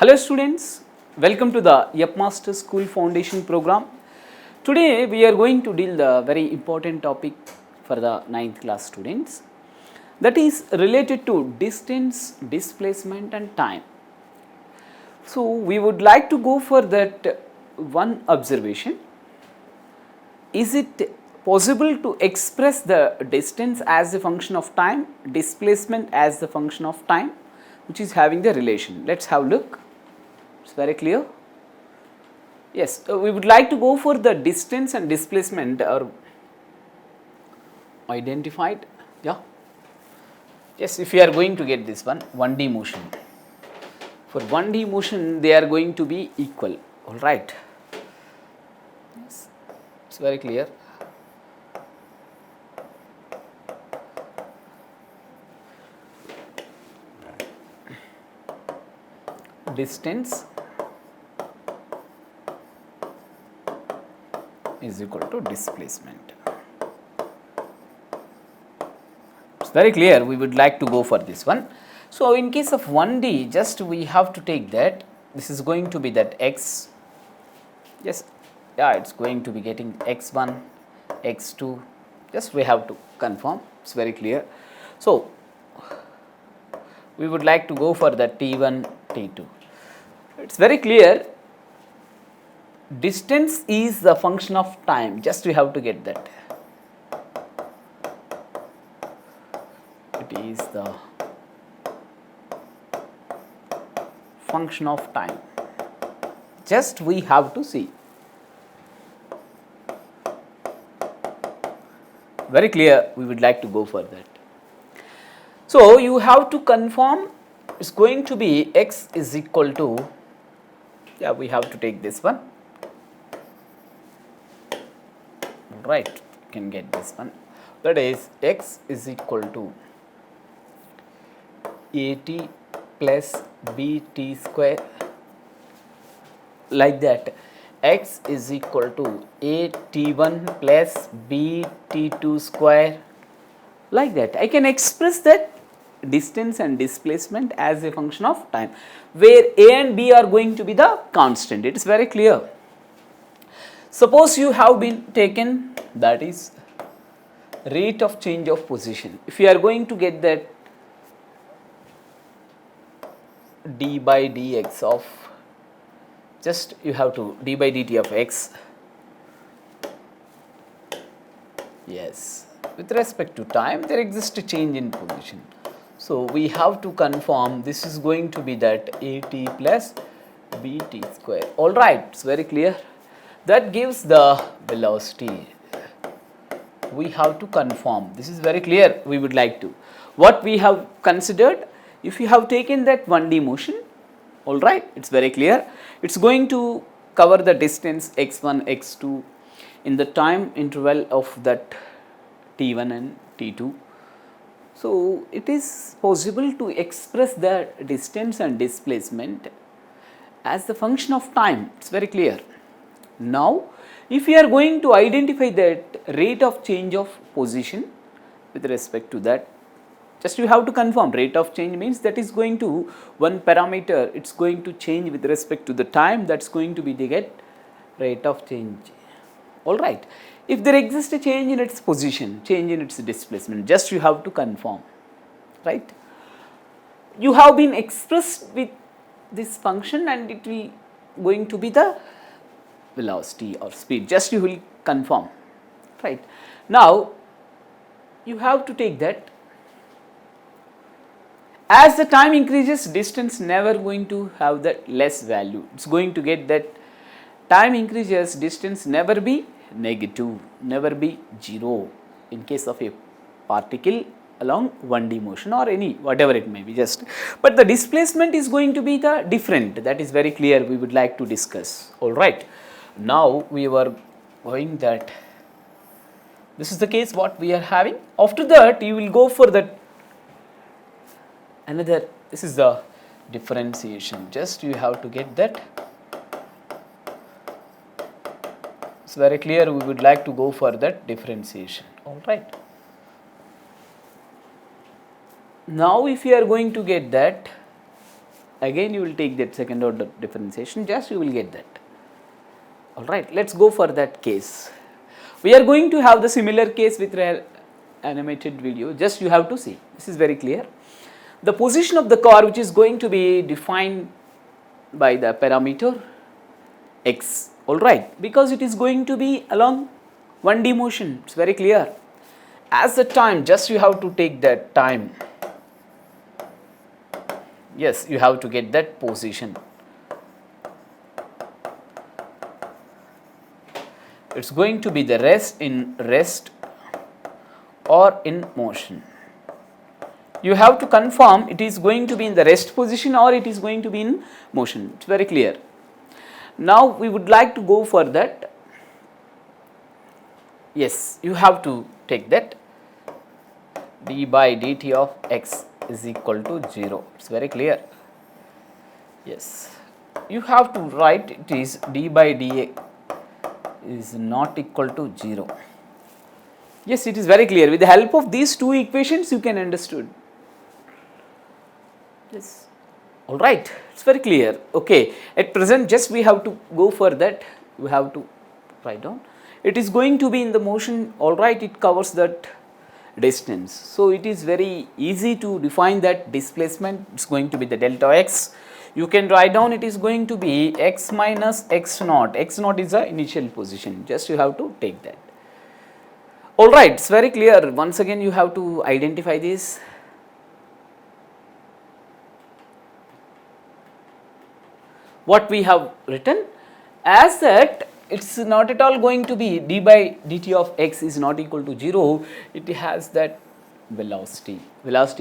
Hello students, welcome to the Master School Foundation program. Today we are going to deal the very important topic for the 9th class students, that is related to distance, displacement and time. So we would like to go for that one observation. Is it possible to express the distance as a function of time, displacement as the function of time, which is having the relation? Let's have a look. It's very clear. Yes, we would like to go for the distance and displacement are identified. Yeah. Yes, if you are going to get this one 1D motion. For 1D motion, they are going to be equal. All right. Yes, it's very clear. Distance is equal to displacement. It's very clear. We would like to go for this one. So in case of 1D, just we have to take that. This is going to be that x. Yes, yeah, it's going to be getting x1, x2. Just we have to confirm. It's very clear. So we would like to go for the t1, t2. It's very clear. Distance is the function of time. Just we have to get that. It is the function of time. Just we have to see. Very clear. We would like to go for that. So you have to confirm. It's going to be x is equal to, yeah, we have to take this one. Right, you can get this one. That is x is equal to at plus bt square, like that. X is equal to at1 plus bt2 square, like that. I can express that distance and displacement as a function of time, where a and b are going to be the constant. It is very clear. Suppose you have been taken, that is rate of change of position. If you are going to get that d by dx of, just you have to d by dt of x. Yes, with respect to time there exists a change in position. So we have to confirm this is going to be that at plus bt square. All right, it's very clear. That gives the velocity. We have to confirm. This is very clear. We would like to. What we have considered, if you have taken that 1D motion, all right, it's very clear. It's going to cover the distance x1, x2 in the time interval of that t1 and t2. So it is possible to express the distance and displacement as the function of time. It's very clear. Now, if we are going to identify that rate of change of position with respect to that, just you have to confirm rate of change means that is going to one parameter, it's going to change with respect to the time, that's going to be the get rate of change. All right. If there exists a change in its position, change in its displacement, just you have to confirm, right? You have been expressed with this function and it will going to be the velocity or speed, just you will confirm, right? Now you have to take that as the time increases, distance never going to have that less value. It's going to get that time increases, distance never be negative, never be 0 in case of a particle along 1D motion or any whatever it may be, just. But the displacement is going to be the different. That is very clear. We would like to discuss. All right. Now we were going that this is the case what we are having. After that you will go for that another, this is the differentiation. Just you have to get that. It's very clear. We would like to go for that differentiation. All right. Now if you are going to get that, again you will take that second order differentiation, just you will get that. Alright, let us go for that case. We are going to have the similar case with animated video, just you have to see, this is very clear. The position of the car which is going to be defined by the parameter x, alright, because it is going to be along 1D motion, it is very clear. As the time, just you have to take that time, yes, you have to get that position. It is going to be the rest or in motion. You have to confirm it is going to be in the rest position or it is going to be in motion, it is very clear. Now we would like to go for that, yes, you have to take that d by dt of x is equal to 0, it is very clear. Yes, you have to write it is d by dx is not equal to 0. Yes, it is very clear. With the help of these two equations you can understood. Yes, alright, it is very clear. Okay, at present just we have to go for that, we have to write down. It is going to be in the motion, alright, it covers that distance. So it is very easy to define that displacement, it is going to be the delta x. You can write down it is going to be x minus x naught is the initial position, just you have to take that. Alright, it is very clear. Once again you have to identify this. What we have written as that it is not at all going to be d by dt of x is not equal to 0, it has that velocity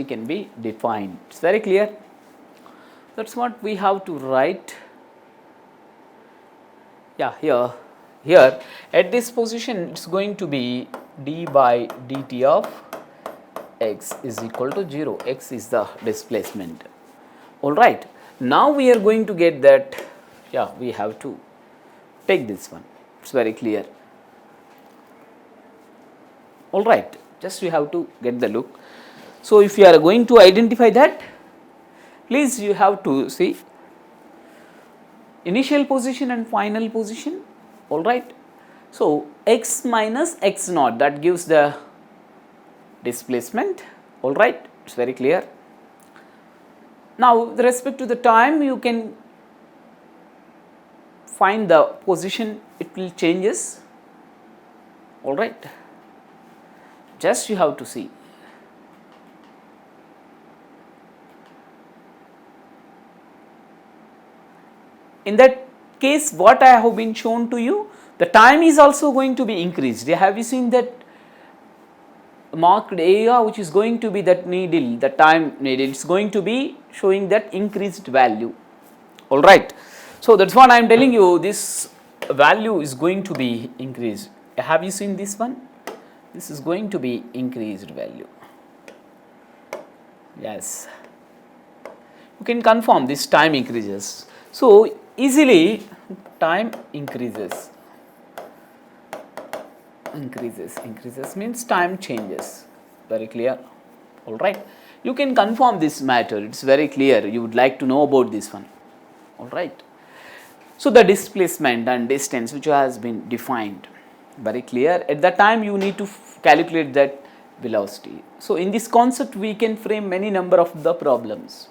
can be defined, it is very clear. That is what we have to write. Yeah, here at this position it is going to be d by dt of x is equal to 0, x is the displacement. Alright, now we are going to get that, yeah, we have to take this one, it is very clear. Alright, just you have to get the look. So if you are going to identify that, please you have to see initial position and final position, alright. So x minus x naught, that gives the displacement, alright, it is very clear. Now with respect to the time you can find the position, it will changes, alright, just you have to see. In that case what I have been shown to you, the time is also going to be increased. Have you seen that marked area which is going to be that needle, the time needle, it is going to be showing that increased value, alright. So that is what I am telling you, this value is going to be increased. Have you seen this one? This is going to be increased value. Yes, you can confirm this time increases. So easily time increases means time changes, very clear, alright. You can confirm this matter, it is very clear, you would like to know about this one, alright. So the displacement and distance which has been defined, very clear. At that time you need to calculate that velocity. So in this concept we can frame many number of the problems.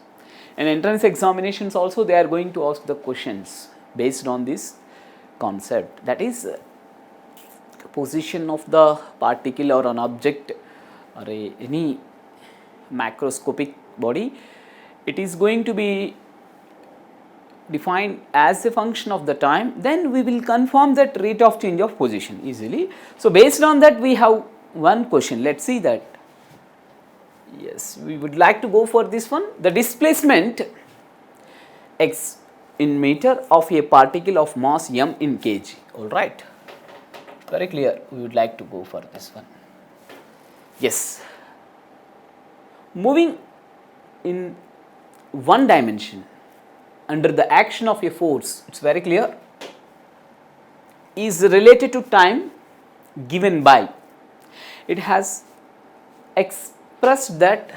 And entrance examinations also they are going to ask the questions based on this concept, that is position of the particle or an object or any macroscopic body. It is going to be defined as a function of the time, then we will confirm that rate of change of position easily. So based on that we have one question, let us see that. Yes, we would like to go for this one. The displacement x in meter of a particle of mass m in kg, alright, very clear, we would like to go for this one. Yes, moving in one dimension under the action of a force, it is very clear, is related to time given by, it has expressed that,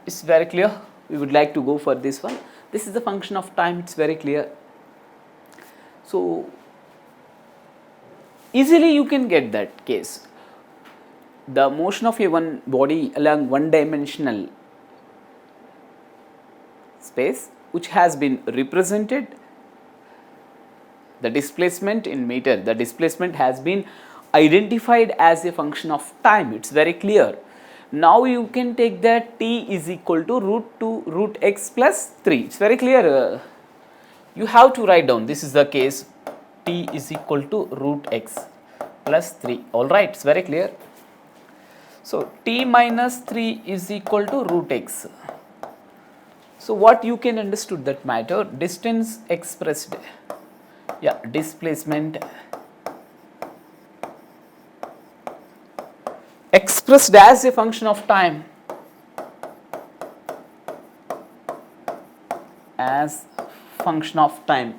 is very clear, we would like to go for this one. This is the function of time, it's very clear. So easily you can get that case. The motion of a one body along one dimensional space which has been represented, the displacement in meter, the displacement has been identified as a function of time, it's very clear. Now you can take that t is equal to root x plus 3, it's very clear. You have to write down, this is the case, t is equal to root x plus 3, alright, it's very clear. So t minus 3 is equal to root x. So what you can understood that matter, distance expressed, yeah, displacement expressed as a function of time, as function of time,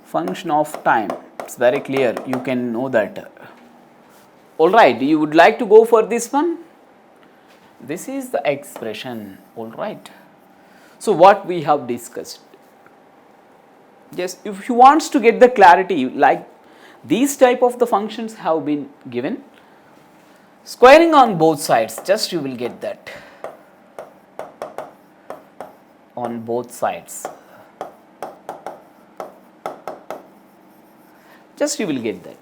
function of time, it's very clear, you can know that. Alright, you would like to go for this one? This is the expression, alright. So what we have discussed, yes, if you want to get the clarity, like these type of the functions have been given, squaring on both sides, just you will get that, on both sides, just you will get that,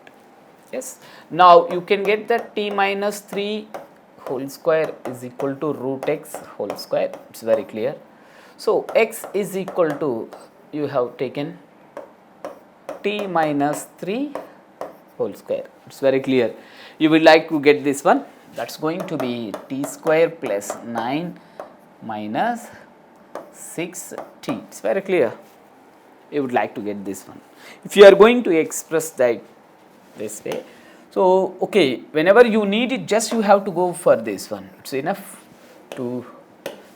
yes. Now you can get that t minus 3 whole square is equal to root x whole square, it's very clear. So x is equal to, you have taken t minus 3 whole square, it's very clear. You will like to get this one, that's going to be t square plus 9 minus 6t, it's very clear. You would like to get this one. If you are going to express that this way, so okay, whenever you need it, just you have to go for this one, it's enough to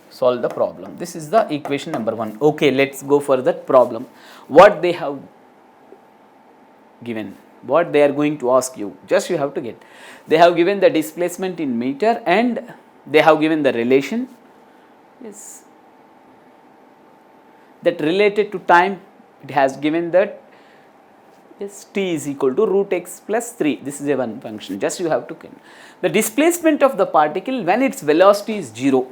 solve the problem. This is the equation number 1. Okay, let's go for that problem. What they have given, what they are going to ask you, just you have to get. They have given the displacement in meter and they have given the relation, yes, that related to time. It has given that, yes, t is equal to root x plus 3, this is a one function, just you have to get the displacement of the particle when its velocity is 0.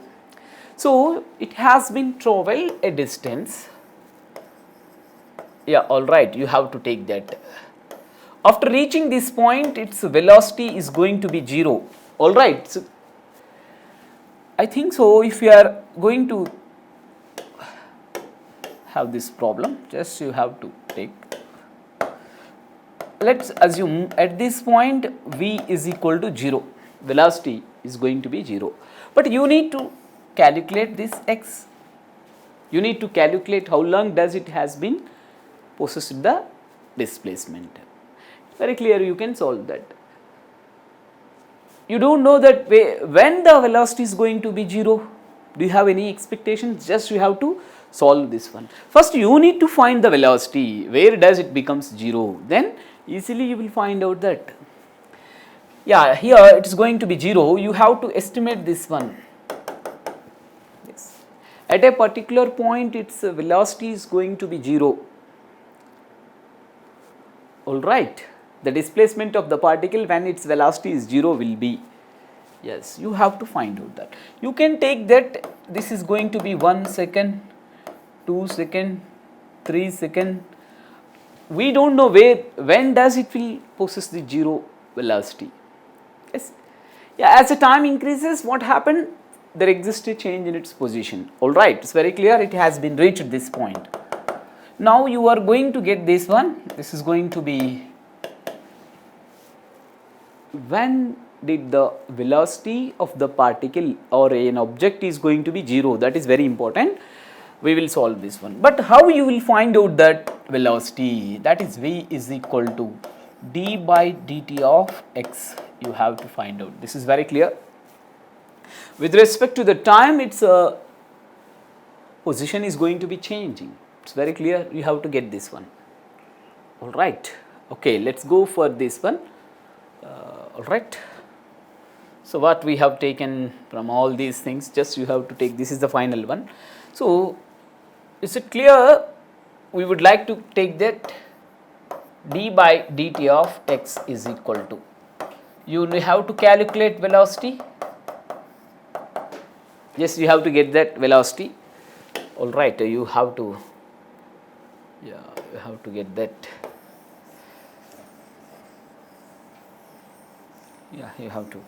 So it has been traveled a distance, yeah, alright, you have to take that. After reaching this point, its velocity is going to be 0, alright. So I think so, if you are going to have this problem, just you have to take, let's assume at this point v is equal to 0, velocity is going to be 0, but you need to calculate this x, you need to calculate how long does it has been possessed the displacement. Very clear, you can solve that. You don't know that when the velocity is going to be 0, do you have any expectations? Just you have to solve this one. First you need to find the velocity, where does it becomes 0, then easily you will find out that, yeah, here it is going to be 0, you have to estimate this one, yes. At a particular point its velocity is going to be 0, alright. The displacement of the particle when its velocity is 0 will be, yes, you have to find out that. You can take that, this is going to be 1 second, 2 second, 3 second, we don't know when does it will possess the 0 velocity, yes. Yeah, as the time increases, what happened, there exists a change in its position, alright, it's very clear, it has been reached this point. Now you are going to get this one, this is going to be, when did the velocity of the particle or an object is going to be 0, that is very important. We will solve this one, but how you will find out that velocity, that is v is equal to d by dt of x, you have to find out, this is very clear. With respect to the time, its position is going to be changing, it's very clear, you have to get this one, alright. Okay, let's go for this one, alright. So what we have taken from all these things, just you have to take, this is the final one. So is it clear? We would like to take that d by dt of x is equal to, you have to calculate velocity. Yes, you have to get that velocity. All right, you have to, yeah, you have to get that. Yeah, you have to.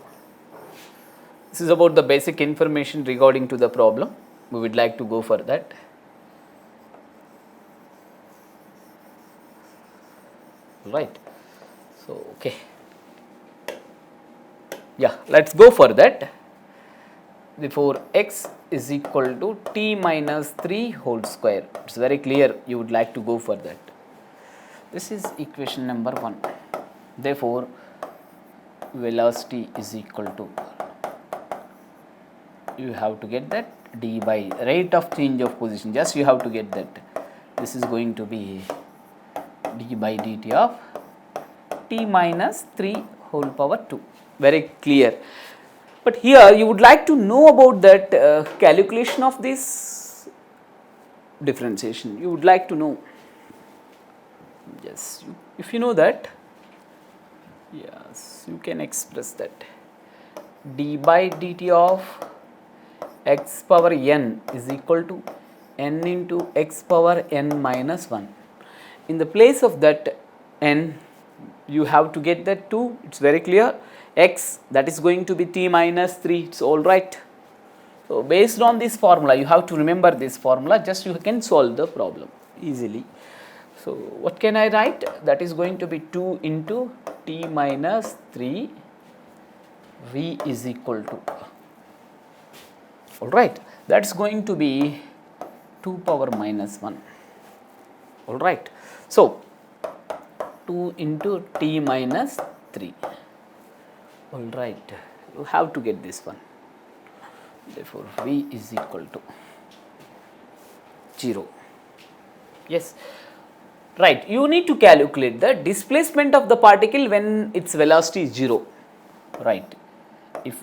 This is about the basic information regarding to the problem. We would like to go for that. Right. So, okay. Yeah, let's go for that. Therefore, x is equal to t minus 3 whole square. It's very clear you would like to go for that. This is equation number 1. Therefore, velocity is equal to, you have to get that d by rate of change of position, just you have to get that. This is going to be d by dt of t minus 3 whole power 2. Very clear. But here you would like to know about that calculation of this differentiation. You would like to know. Yes, if you know that, yes, you can express that. D by dt of x power n is equal to n into x power n minus 1. In the place of that n, you have to get that 2, it's very clear. X, that is going to be t minus 3, it's all right. So based on this formula, you have to remember this formula, just you can solve the problem easily. So what can I write? That is going to be 2 into t minus 3 v is equal to, all right, that's going to be 2 power minus 1, all right. So 2 into t minus 3, all right, you have to get this one. Therefore, v is equal to 0. Yes, right, you need to calculate the displacement of the particle when its velocity is 0, right. If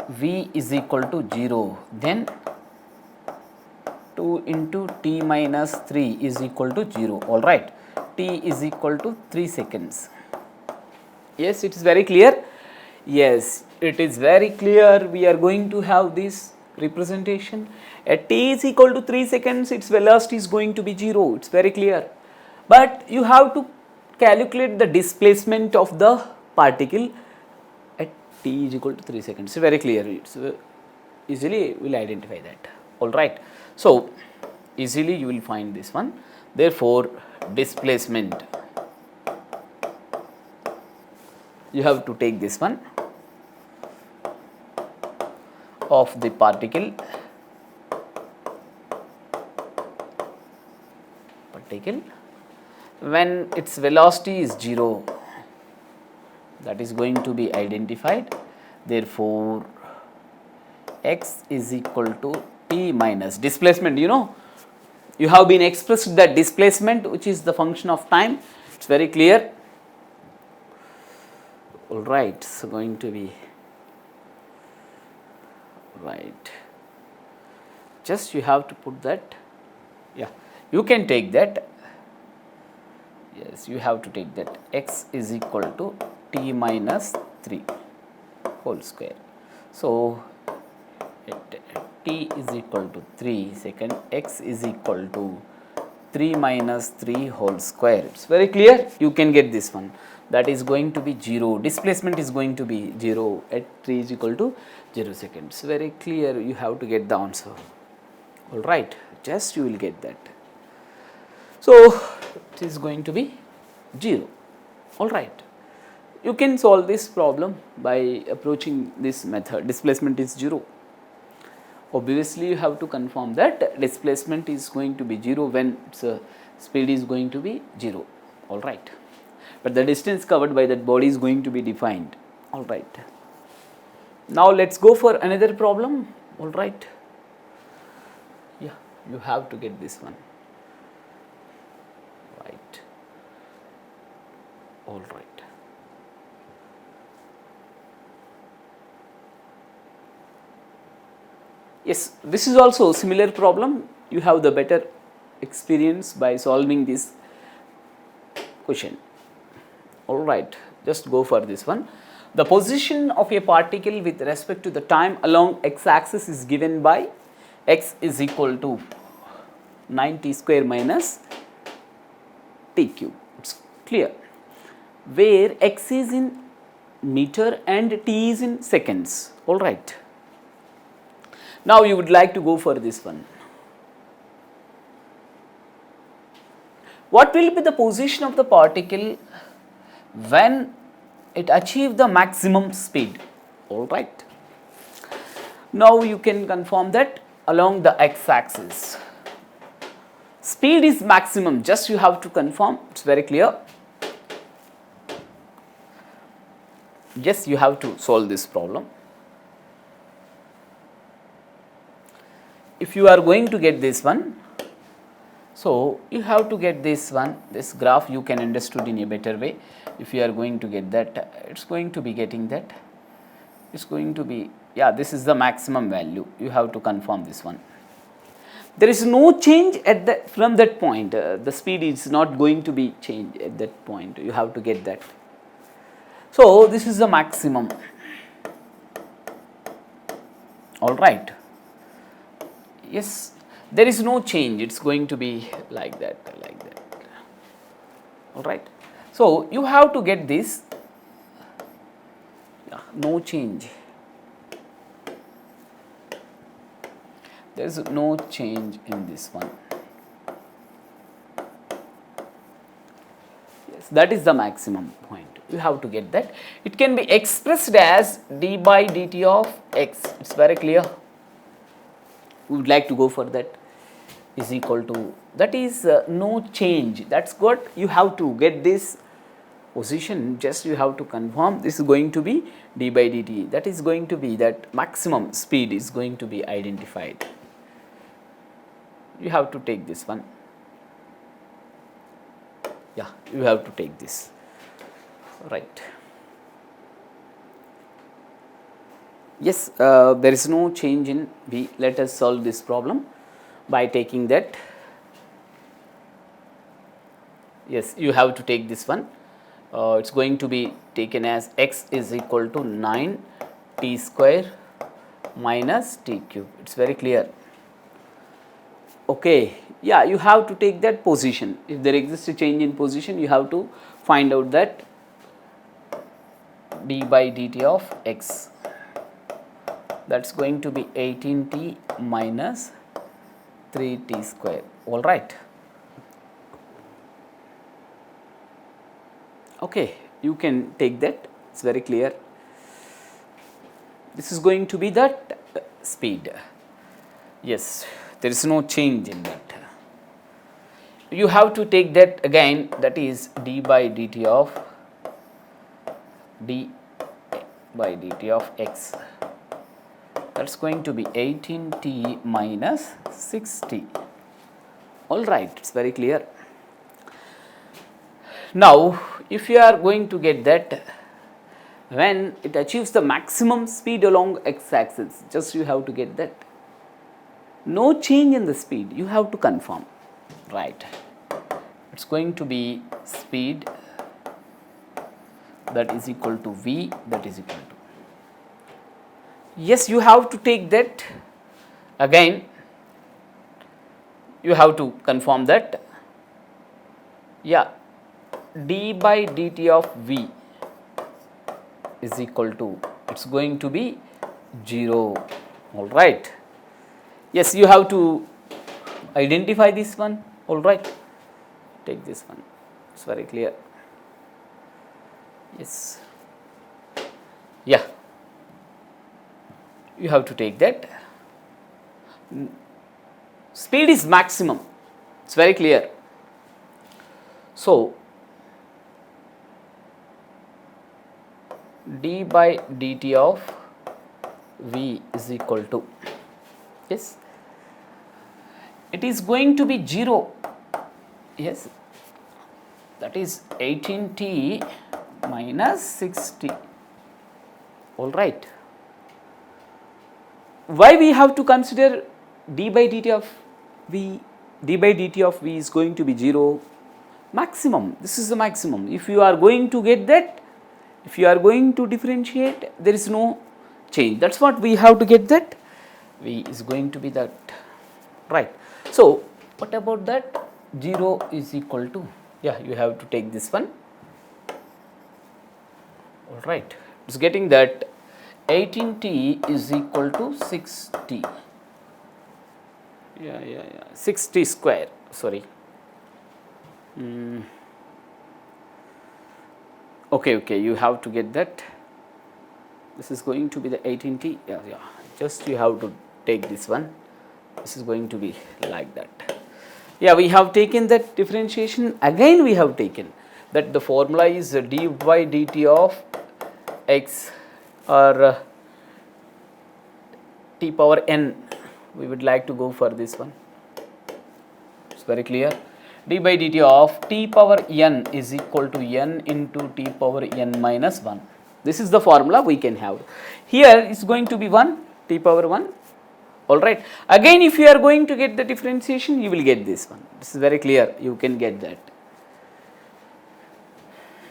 v is equal to 0, then 2 into t minus 3 is equal to 0, all right. T is equal to 3 seconds. Yes, it is very clear. Yes, it is very clear. We are going to have this representation. At t is equal to 3 seconds, its velocity is going to be 0. It's very clear. But you have to calculate the displacement of the particle at t is equal to 3 seconds. It's very clear. It's easily will identify that. All right. So easily you will find this one. Therefore, displacement, you have to take this one of the particle when its velocity is 0, that is going to be identified. Therefore, x is equal to t minus displacement, you have been expressed that displacement which is the function of time. It's very clear. All right, so going to be right, just you have to put that, yeah, you can take that, yes, you have to take that x is equal to t minus 3 whole square. So t is equal to 3 second, x is equal to 3 minus 3 whole square. It's very clear, you can get this one, that is going to be 0, displacement is going to be 0 at 3 is equal to 0 seconds. Very clear, you have to get the answer. All right, just you will get that. So it is going to be 0. All right, you can solve this problem by approaching this method. Displacement is 0. Obviously, you have to confirm that displacement is going to be 0 when its speed is going to be 0. All right, but the distance covered by that body is going to be defined. All right. Now let's go for another problem. All right. Yeah, you have to get this one. Right. All right. Yes, this is also a similar problem. You have the better experience by solving this question. All right, just go for this one. The position of a particle with respect to the time along x-axis is given by x is equal to 9t square minus t cube. It's clear. Where x is in meter and t is in seconds. All right. Now you would like to go for this one. What will be the position of the particle when it achieves the maximum speed? All right. Now you can confirm that along the x-axis. Speed is maximum, just you have to confirm, it's very clear. Yes, you have to solve this problem. If you are going to get this one, so you have to get this one, this graph you can understood in a better way. If you are going to get that, it's going to be getting that, it's going to be, yeah, this is the maximum value. You have to confirm this one. There is no change at that, from that point, the speed is not going to be changed at that point. You have to get that. So this is the maximum. All right. Yes, there is no change. It's going to be like that, like that. All right. So you have to get this. Yeah, no change. There is no change in this one. Yes, that is the maximum point. You have to get that. It can be expressed as d by dt of x. It's very clear. We would like to go for that. Is equal to, that is no change. That's good. You have to get this position, just you have to confirm this is going to be d by dt. That is going to be that maximum speed is going to be identified. You have to take this one. Yeah, you have to take this. Right. Yes, there is no change in v. Let us solve this problem by taking that. Yes, you have to take this one. It's going to be taken as x is equal to 9 t square minus t cube. It's very clear. Okay, yeah, you have to take that position. If there exists a change in position, you have to find out that d by dt of x. That's going to be 18t minus 3t square. All right. Okay, you can take that. It's very clear. This is going to be that speed. Yes, there is no change in that. You have to take that again, that is d by dt of x. That's going to be 18t minus 6t. All right, it's very clear. Now, if you are going to get that when it achieves the maximum speed along x-axis, just you have to get that. No change in the speed, you have to confirm. Right. It's going to be speed that is equal to v, that is equal to. Yes, you have to take that again. You have to confirm that. Yeah, d by dt of v is equal to, it's going to be 0. All right. Yes, you have to identify this one. All right. Take this one. It's very clear. Yes. Yeah. You have to take that. Speed is maximum. It's very clear. So, d by dt of v is equal to, yes, it is going to be 0. Yes, that is 18t minus 6t. All right. why we have to consider d by dt of v? D by dt of v is going to be 0 maximum. This is the maximum. If you are going to get that, if you are going to differentiate, there is no change. That's what we have to get, that v is going to be that, right. So what about that? 0 is equal to, yeah, you have to take this one, all right. It's getting that 18t is equal to 6t, 6t square, sorry. Okay, you have to get that. This is going to be the 18t, just you have to take this one. This is going to be like that. We have taken that differentiation. Again we have taken that the formula is d by dt of x, or t power n. We would like to go for this one. It's very clear. D by dt of t power n is equal to n into t power n minus 1. This is the formula we can have. Here it's going to be 1, t power 1. Alright. Again, if you are going to get the differentiation, you will get this one. This is very clear. You can get that.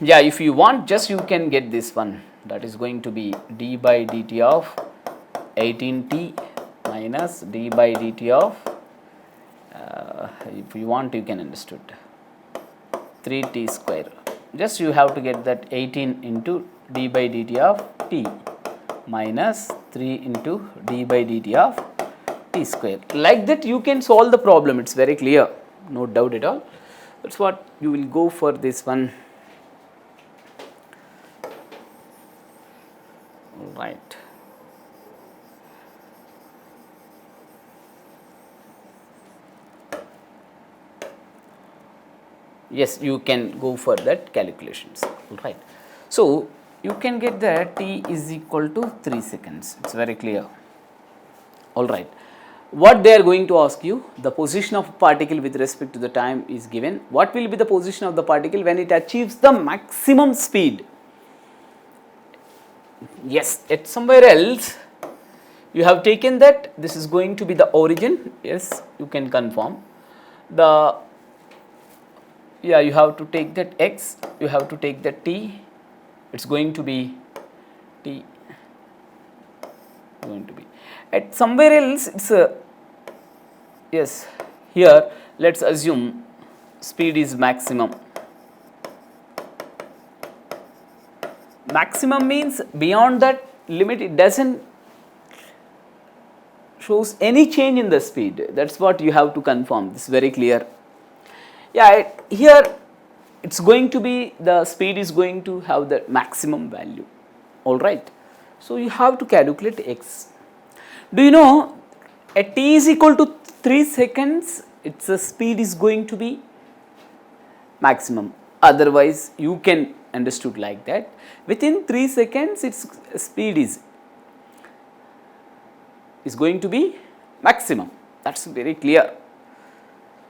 If you want, just you can get this one. That is going to be d by dt of 18t minus d by dt of, if you want, you can understood 3t square. Just you have to get that 18 into d by dt of t minus 3 into d by dt of t square. Like that you can solve the problem. It's very clear, no doubt at all. That's what you will go for this one. Right. Yes, you can go for that calculations. Right. So you can get that t is equal to 3 seconds. It's very clear. All right. What they are going to ask you, the position of particle with respect to the time is given. What will be the position of the particle when it achieves the maximum speed? Yes, at somewhere else you have taken that this is going to be the origin. Yes, you can confirm. The you have to take that x, you have to take that t. It's going to be t, going to be at somewhere else. It's a, yes, here let's assume speed is maximum. Maximum means beyond that limit it doesn't shows any change in the speed. That's what you have to confirm. This is very clear. Here it's going to be, the speed is going to have the maximum value. All right. So you have to calculate x. Do you know at t is equal to 3 seconds, its speed is going to be maximum. Otherwise you can understood like that. Within 3 seconds its speed is going to be maximum. That's very clear.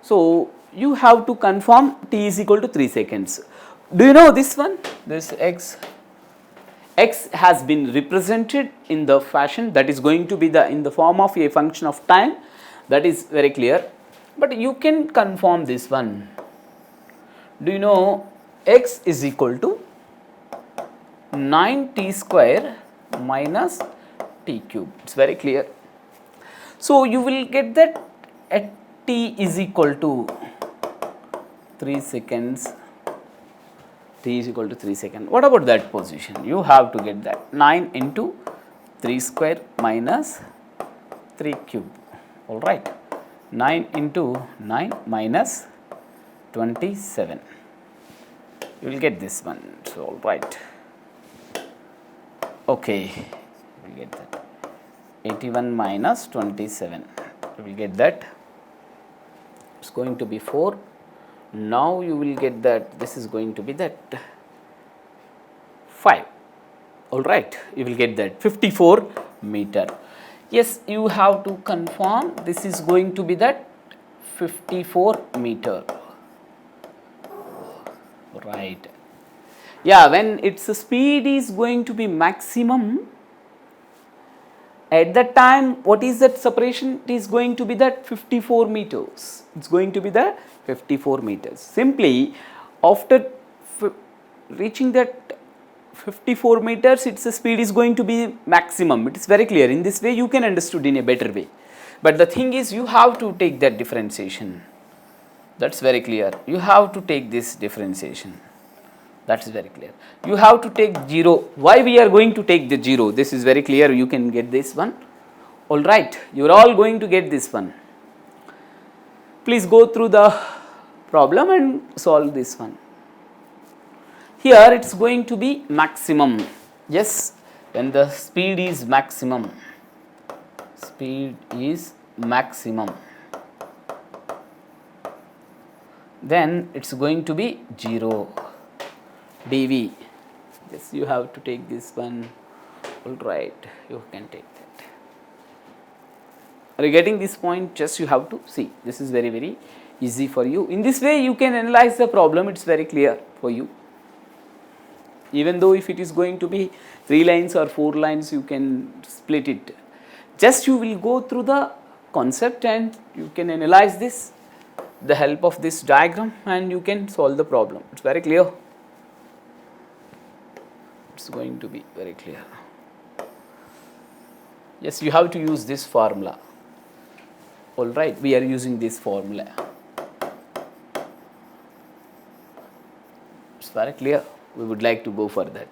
So you have to confirm t is equal to 3 seconds. Do you know this one? This x has been represented in the fashion that is going to be in the form of a function of time. That is very clear. But you can confirm this one. Do you know x is equal to 9t square minus t cube. It's very clear. So you will get that at t is equal to 3 seconds. T is equal to 3 seconds. What about that position? You have to get that 9 into 3 square minus 3 cube. All right. 9 into 9 minus 27. You will get this one. So all right. Okay. You will get that. 81 minus 27. You will get that. It's going to be 4. Now you will get that this is going to be that 5. All right. You will get that 54 meter. Yes, you have to confirm this is going to be that 54 meter. Right. When its speed is going to be maximum, At that time, what is that separation? It is going to be that 54 meters. It's going to be the 54 meters. Simply, after reaching that 54 meters, its speed is going to be maximum. It is very clear. In this way, you can understood in a better way. But the thing is, you have to take that differentiation. That's very clear. You have to take this differentiation. That is very clear. You have to take 0. Why we are going to take the 0? This is very clear. You can get this one. All right. You are all going to get this one. Please go through the problem and solve this one. Here it's going to be maximum. Yes, when the speed is maximum. Speed is maximum. Then it's going to be 0 dV. Yes, you have to take this one. All right, you can take that. Are you getting this point? Just you have to see. This is very, very easy for you. In this way, you can analyze the problem. It's very clear for you. Even though if it is going to be 3 lines or 4 lines, you can split it. Just you will go through the concept and you can analyze this, the help of this diagram, and you can solve the problem. It's very clear. It's going to be very clear. Yes, you have to use this formula. All right, we are using this formula. It's very clear. We would like to go for that.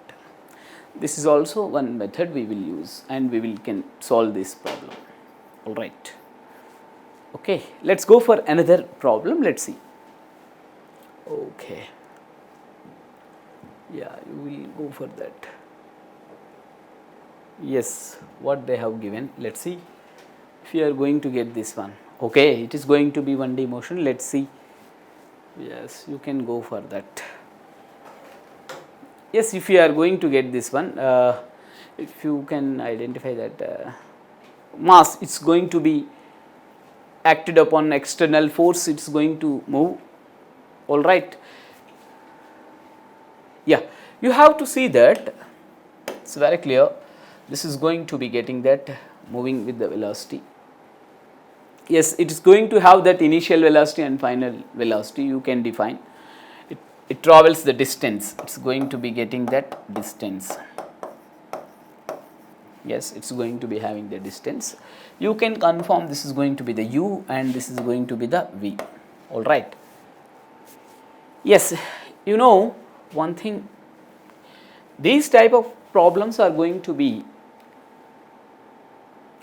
This is also one method we will use, and we can solve this problem. All right. Okay, let's go for another problem. Let's see. Okay. Yeah, you will go for that. Yes, what they have given. Let's see if you are going to get this one. Okay, it is going to be 1D motion. Let's see. Yes, you can go for that. Yes, if you are going to get this one, if you can identify that mass, it's going to be acted upon external force, it's going to move. All right. Yeah, you have to see that. It's very clear. This is going to be getting that moving with the velocity. Yes, it is going to have that initial velocity and final velocity. You can define. It travels the distance. It's going to be getting that distance. Yes, it's going to be having the distance. You can confirm this is going to be the u and this is going to be the v. All right. Yes, you know one thing. These type of problems are going to be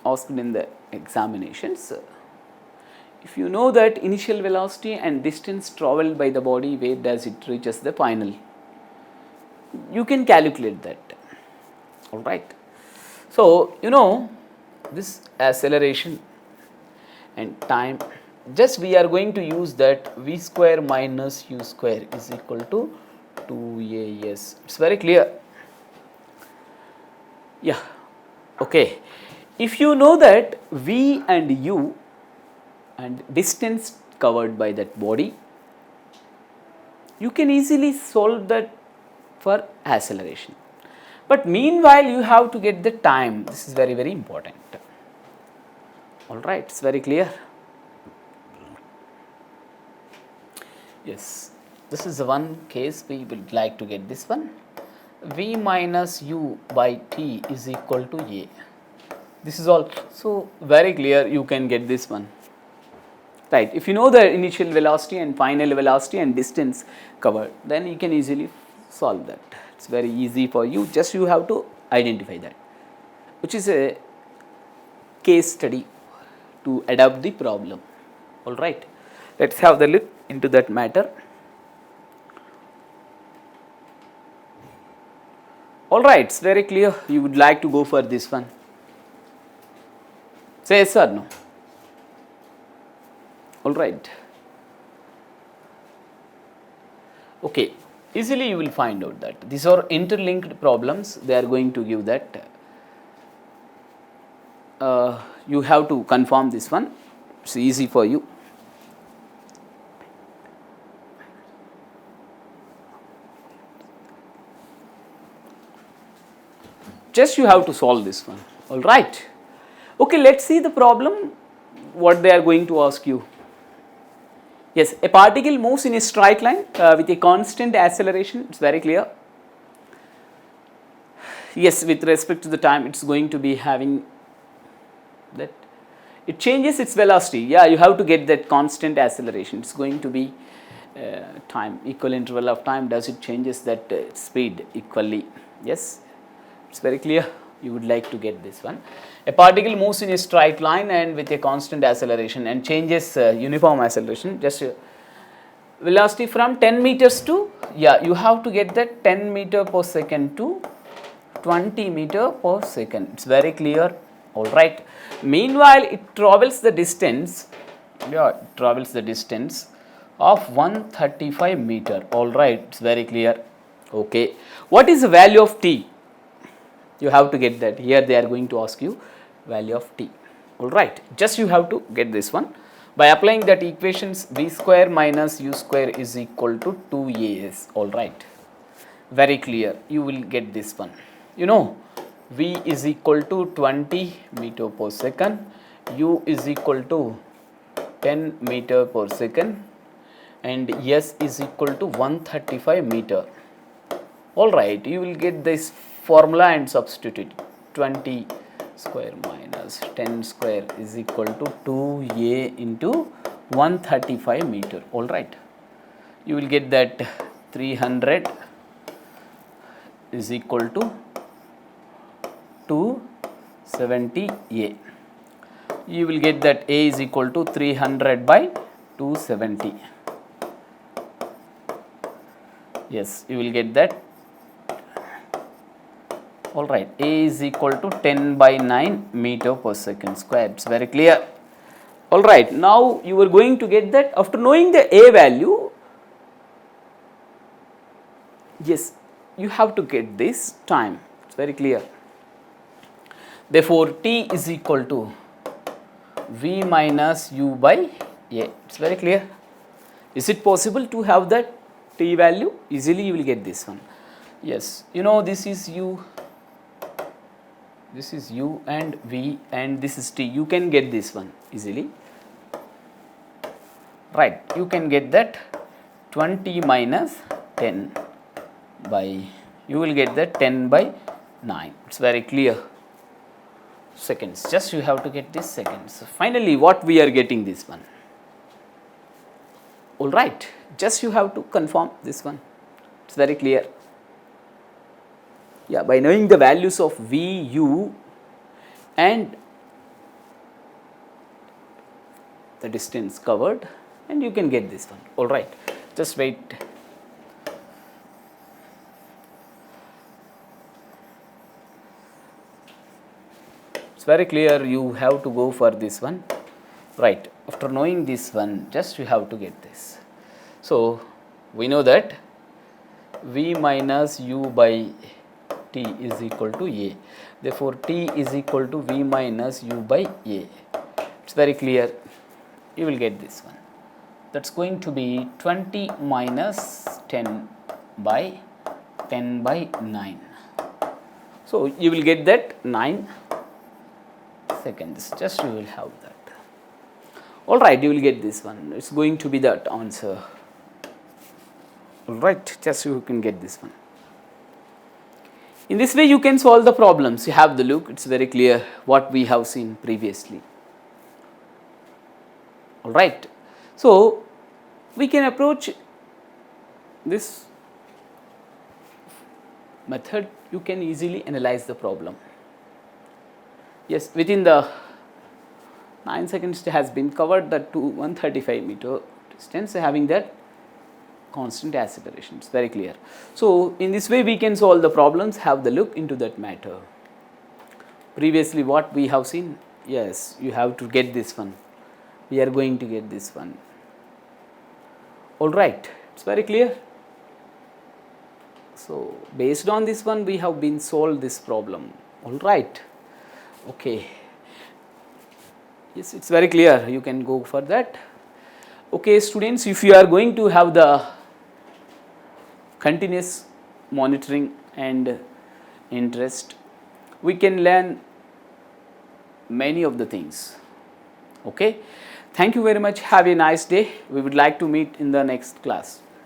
asked in the examinations. If you know that initial velocity and distance traveled by the body, where does it reaches the final? You can calculate that. All right. So, you know this acceleration and time, just we are going to use that v square minus u square is equal to 2as. It's very clear. Yeah. Okay. If you know that v and u and distance covered by that body, you can easily solve that for acceleration. But meanwhile, you have to get the time. This is very, very important. All right, it's very clear. Yes, this is the one case we would like to get this one. V minus u by t is equal to a. This is also very clear. You can get this one. Right, if you know the initial velocity and final velocity and distance covered, then you can easily solve that. It's very easy for you, just you have to identify that, which is a case study to adapt the problem. All right, let's have the look into that matter. All right, it's very clear. You would like to go for this one. Say yes or no. All right. Okay, easily you will find out that these are interlinked problems. They are going to give that. You have to confirm this one. It's easy for you. Just you have to solve this one. All right. Okay, let's see the problem, what they are going to ask you. Yes, a particle moves in a straight line with a constant acceleration, it's very clear. Yes, with respect to the time, it's going to be having that, it changes its velocity. Yeah, you have to get that constant acceleration. It's going to be time, equal interval of time, does it changes that speed equally. Yes, it's very clear. You would like to get this one. A particle moves in a straight line and with a constant acceleration and changes uniform acceleration, just velocity from 10 meters to, yeah, you have to get that 10 meter per second to 20 meter per second. It's very clear. All right. Meanwhile, it travels the distance, yeah, it travels the distance of 135 meter. All right. It's very clear. Okay. What is the value of t? You have to get that. Here they are going to ask you value of t. All right. Just you have to get this one. By applying that equations, v square minus u square is equal to 2as. All right. Very clear. You will get this one. You know, v is equal to 20 meter per second, u is equal to 10 meter per second, and s is equal to 135 meter. All right, you will get this formula and substitute. 20 square minus 10 square is equal to 2a into 135 meter. All right, you will get that 300 is equal to 270a. You will get that a is equal to 300 by 270. Yes, you will get that. All right, a is equal to 10 by 9 meter per second square. It's very clear. All right, now you are going to get that after knowing the a value. Yes, you have to get this time. It's very clear. Therefore, t is equal to v minus u by a. It's very clear. Is it possible to have that t value? Easily you will get this one. Yes, you know this is u and v and this is t. You can get this one easily. Right, you can get that 20 minus 10 by, you will get that 10 by 9. It's very clear. Seconds, just you have to get this seconds. Finally, what we are getting this one. All right, just you have to confirm this one. It's very clear. Yeah, by knowing the values of v, u and the distance covered, and you can get this one. All right, just wait. It's very clear, you have to go for this one. Right, after knowing this one, just you have to get this. So, we know that v minus u by t is equal to a. Therefore, t is equal to v minus u by a. It's very clear, you will get this one. That's going to be 20 minus 10 by 10 by 9. So, you will get that 9 seconds, just you will have that. All right, you will get this one. It's going to be that answer. All right, just you can get this one. In this way, you can solve the problems. You have the look. It's very clear what we have seen previously. All right. So, we can approach this method. You can easily analyze the problem. Yes, within the 9 seconds has been covered that to 135 meter distance having that constant acceleration. It's very clear. So, in this way we can solve the problems, have the look into that matter. Previously what we have seen, yes, you have to get this one. We are going to get this one. All right, it's very clear. So, based on this one we have been solved this problem. All right. Okay. Yes, it's very clear. You can go for that. Okay, students, if you are going to have the continuous monitoring and interest, we can learn many of the things. Okay, thank you very much. Have a nice day. We would like to meet in the next class.